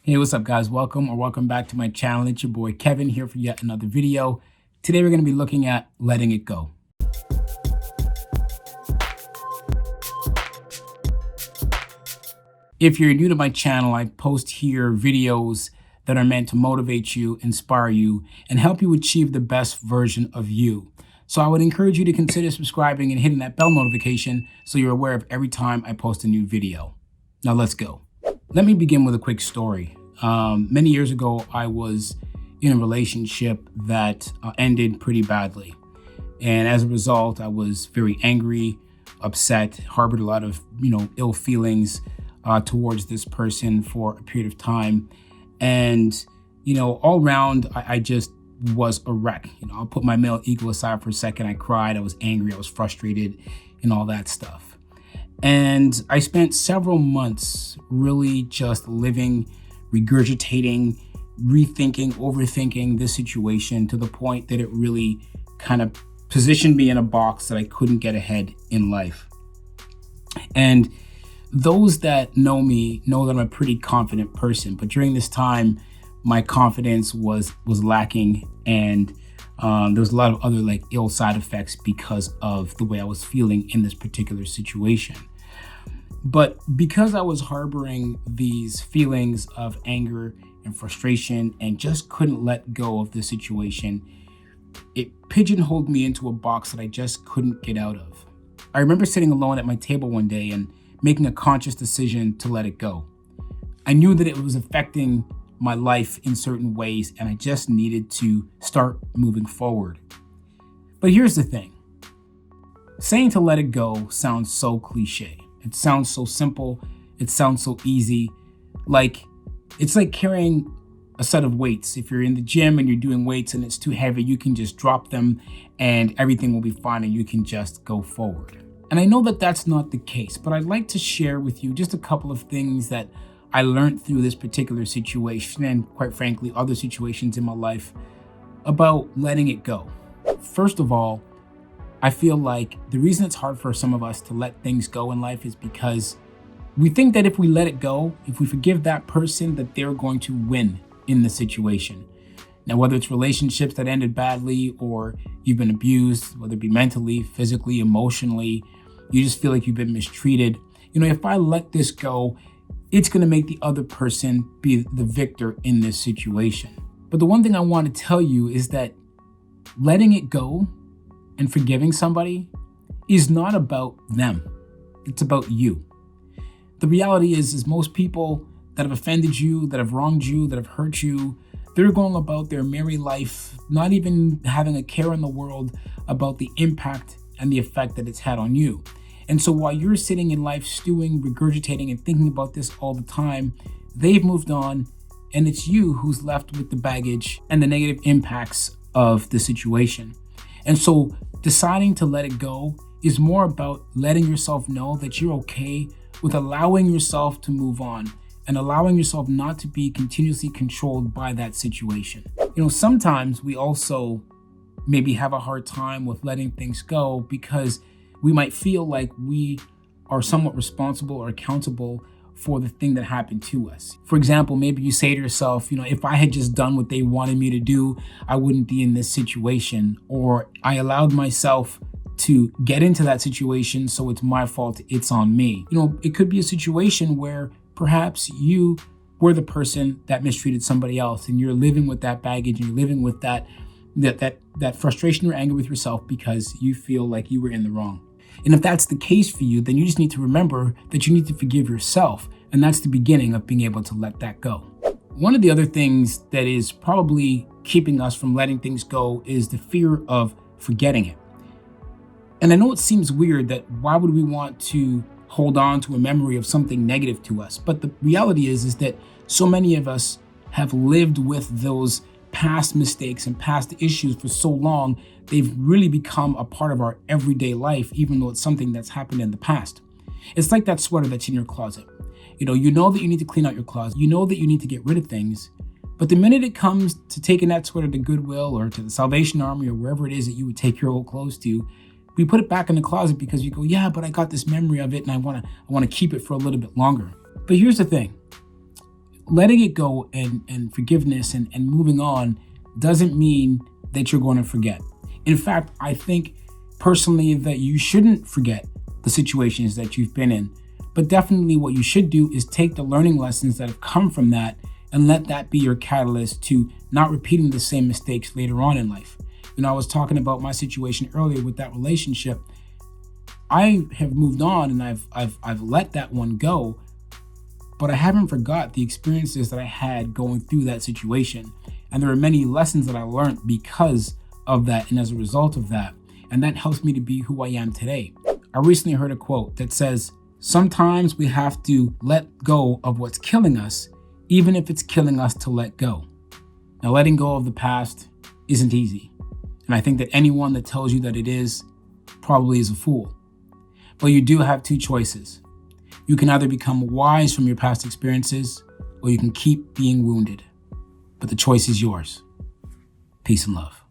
Hey, what's up, guys? Welcome back to my channel. It's your boy Kevin here for yet another video. Today we're going to be looking at letting it go. If you're new to my channel, I post here videos that are meant to motivate you, inspire you, and help you achieve the best version of you. So I would encourage you to consider subscribing and hitting that bell notification so you're aware of every time I post a new video. Now let's go. Let me begin with a quick story. Many years ago, I was in a relationship that ended pretty badly. And as a result, I was very angry, upset, harbored a lot of, ill feelings towards this person for a period of time. And, all around, I just was a wreck. I'll put my male ego aside for a second. I cried, I was angry, I was frustrated, and all that stuff. And I spent several months really just living, regurgitating, rethinking, overthinking this situation to the point that it really kind of positioned me in a box that I couldn't get ahead in life. And those that know me know that I'm a pretty confident person, but during this time, my confidence was lacking, and there was a lot of other ill side effects because of the way I was feeling in this particular situation. But because I was harboring these feelings of anger and frustration and just couldn't let go of the situation, it pigeonholed me into a box that I just couldn't get out of. I remember sitting alone at my table one day and making a conscious decision to let it go. I knew that it was affecting my life in certain ways, and I just needed to start moving forward. But here's the thing. Saying to let it go sounds so cliche. It sounds so simple. It sounds so easy. It's like carrying a set of weights. If you're in the gym and you're doing weights and it's too heavy, you can just drop them and everything will be fine and you can just go forward. And I know that that's not the case, but I'd like to share with you just a couple of things that I learned through this particular situation and, quite frankly, other situations in my life about letting it go. First of all, I feel like the reason it's hard for some of us to let things go in life is because we think that if we let it go, if we forgive that person, that they're going to win in the situation. Now, whether it's relationships that ended badly or you've been abused, whether it be mentally, physically, emotionally, you just feel like you've been mistreated. If I let this go, it's going to make the other person be the victor in this situation. But the one thing I want to tell you is that letting it go and forgiving somebody is not about them. It's about you. The reality is most people that have offended you, that have wronged you, that have hurt you, they're going about their merry life, not even having a care in the world about the impact and the effect that it's had on you. And so while you're sitting in life stewing, regurgitating, and thinking about this all the time, they've moved on, and it's you who's left with the baggage and the negative impacts of the situation. And so deciding to let it go is more about letting yourself know that you're okay with allowing yourself to move on and allowing yourself not to be continuously controlled by that situation. Sometimes we also maybe have a hard time with letting things go because we might feel like we are somewhat responsible or accountable for the thing that happened to us. For example, maybe you say to yourself, if I had just done what they wanted me to do, I wouldn't be in this situation. Or I allowed myself to get into that situation, so it's my fault, it's on me. It could be a situation where perhaps you were the person that mistreated somebody else and you're living with that baggage and you're living with that frustration or anger with yourself because you feel like you were in the wrong. And if that's the case for you, then you just need to remember that you need to forgive yourself. And that's the beginning of being able to let that go. One of the other things that is probably keeping us from letting things go is the fear of forgetting it. And I know it seems weird that why would we want to hold on to a memory of something negative to us? But the reality is that so many of us have lived with those past mistakes and past issues for so long, they've really become a part of our everyday life, even though it's something that's happened in the past. It's like that sweater that's in your closet. You know that you need to clean out your closet. You know that you need to get rid of things. But the minute it comes to taking that sweater to Goodwill or to the Salvation Army or wherever it is that you would take your old clothes to, we put it back in the closet because you go, yeah, but I got this memory of it and I want to keep it for a little bit longer. But here's the thing. letting it go and forgiveness and moving on doesn't mean that you're going to forget. In fact, I think personally that you shouldn't forget the situations that you've been in. But definitely what you should do is take the learning lessons that have come from that and let that be your catalyst to not repeating the same mistakes later on in life. I was talking about my situation earlier with that relationship. I have moved on and I've let that one go, but I haven't forgot the experiences that I had going through that situation. And there are many lessons that I learned because of that and as a result of that. And that helps me to be who I am today. I recently heard a quote that says, sometimes we have to let go of what's killing us, even if it's killing us to let go. Now, letting go of the past isn't easy. And I think that anyone that tells you that it is probably is a fool. But you do have two choices. You can either become wise from your past experiences, or you can keep being wounded. But the choice is yours. Peace and love.